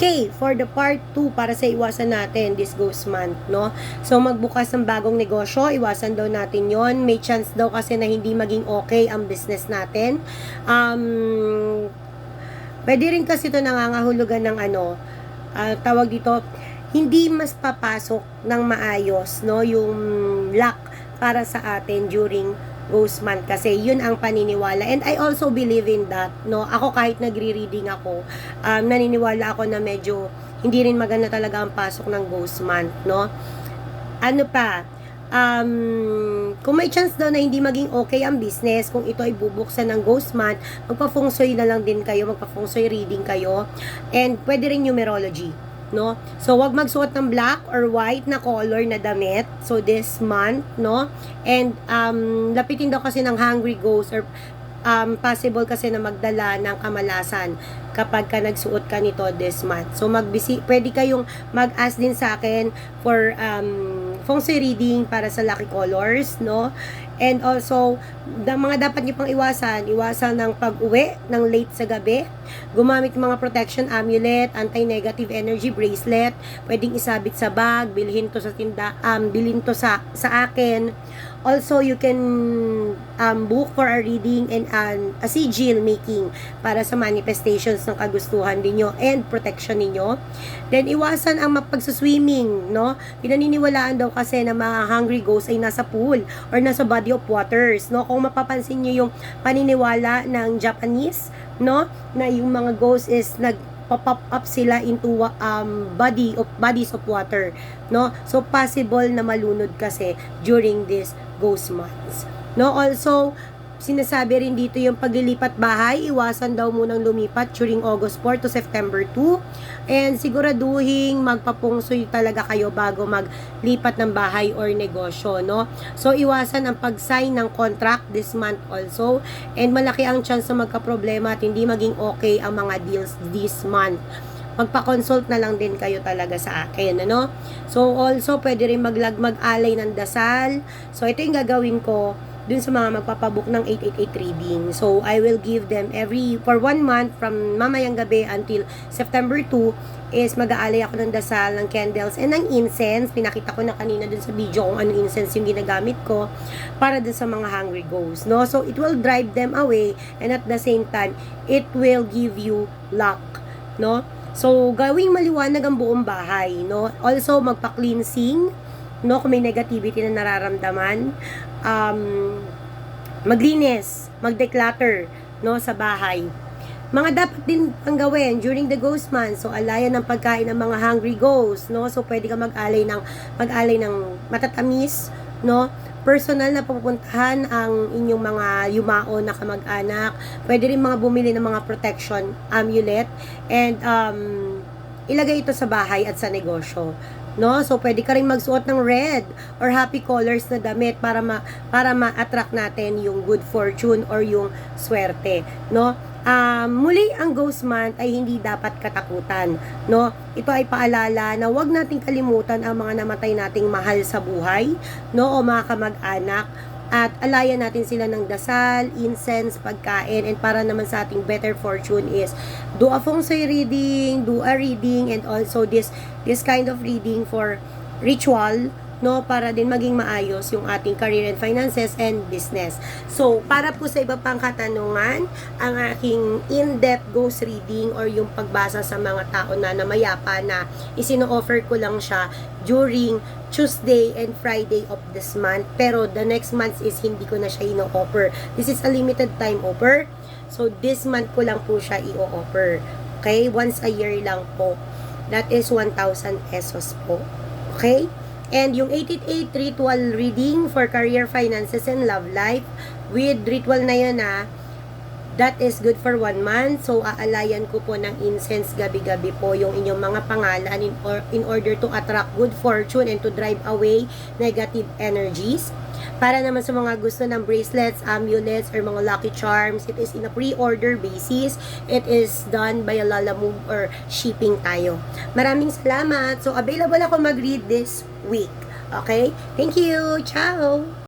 Okay, for the part 2 para sa iwasan natin this ghost month, no? So magbukas ng bagong negosyo, iwasan daw natin 'yon. May chance daw kasi na hindi maging okay ang business natin. Pwede rin kasi ito nangangahulugan ng tawag dito, hindi mas papasok ng maayos, no, yung luck para sa atin during ghost month kasi yun ang paniniwala, and I also believe in that, no. Ako kahit nagre-reading ako, naniniwala ako na medyo hindi rin maganda talaga ang pasok ng ghost month, no. Ano pa, kung may chance daw na hindi maging okay ang business, kung ito ay bubuksan ng ghost month, magpa-feng shui na lang din kayo, magpa-feng shui reading kayo, and pwede rin numerology, no? So, wag magsuot ng black or white na color na damit. So, this month, no? And, lapitin daw kasi ng hungry ghost or possible kasi na magdala ng kamalasan kapag ka nagsuot ka nito this month. So, pwede kayong mag-ask din sa akin for feng shui reading para sa lucky colors, no? And also, mga dapat nyo pang iwasan ng pag-uwi ng late sa gabi, gumamit ng mga protection amulet, anti-negative energy bracelet, pwedeng isabit sa bag, bilhin to sa bilhin to sa akin. Also, you can book for a reading and a sigil making para sa manifestations ng kagustuhan ninyo and protection ninyo. Then, iwasan ang mapagsuswimming, no? Pinaniniwalaan daw kasi na mga hungry ghosts ay nasa pool or nasa body of waters, no? Kung mapapansin nyo yung paniniwala ng Japanese, no, na yung mga ghosts is pop up sila into bodies of water, no? So possible na malunod kasi during this ghost months, no? Also, sinasabi rin dito yung paglilipat bahay, iwasan daw munang lumipat during August 4 to September 2, and siguraduhin magpapungsoy talaga kayo bago maglipat ng bahay or negosyo, no? So, iwasan ang pag-sign ng contract this month also, and malaki ang chance na magka-problema at hindi maging okay ang mga deals this month. Magpa-consult na lang din kayo talaga sa akin, ano? So, also, pwede rin mag-alay ng dasal. So, ito yung gagawin ko dun sa mga magpapabook ng 888 reading. So, I will give them for 1 month from mamayang gabi until September 2 is mag-aalay ako ng dasal, ng candles, and ng incense. Pinakita ko na kanina dun sa video kung ano incense yung ginagamit ko para dun sa mga hungry ghosts, no? So, it will drive them away, and at the same time, it will give you luck, no? So, gawing maliwanag ang buong bahay, no? Also, magpa-cleansing, no, kung may negativity na nararamdaman, maglinis, mag-declutter, no, sa bahay. Mga dapat din ang gawin during the ghost month. So, alayan ng pagkain ng mga hungry ghosts, no? So, pwede ka mag-alay ng matatamis, no? Personal na pupuntahan ang inyong mga yumao na kamag-anak. Pwede rin mga bumili ng mga protection amulet, and ilagay ito sa bahay at sa negosyo, no? So, pwede ka rin magsuot ng red or happy colors na damit para ma-attract natin yung good fortune or yung swerte, no? Muli, ang ghost month ay hindi dapat katakutan, no? Ito ay paalala na wag nating kalimutan ang mga namatay nating mahal sa buhay, no? O mga kamag-anak, at alayan natin sila ng dasal, incense, pagkain, and para naman sa ating better fortune is do a feng shui reading, do a reading, and also this kind of reading for ritual, no, para din maging maayos yung ating career and finances and business. So, para po sa iba pang katanungan, ang aking in-depth ghost reading or yung pagbasa sa mga tao na namayapa na isino-offer ko lang siya during Tuesday and Friday of this month. Pero the next month is hindi ko na siya ino-offer. This is a limited time offer. So, this month ko lang po siya i-offer. Okay? Once a year lang po. That is 1,000 pesos po. Okay? And yung 888 ritual reading for career, finances, and love life, with ritual na yun that is good for 1 month. So, aalayan ko po ng incense gabi-gabi po yung inyong mga pangalan in order to attract good fortune and to drive away negative energies. Para naman sa mga gusto ng bracelets, amulets, or mga lucky charms, it is in a pre-order basis. It is done by a Lalamove or shipping tayo. Maraming salamat. So, available ako mag-read this week. Okay? Thank you. Ciao!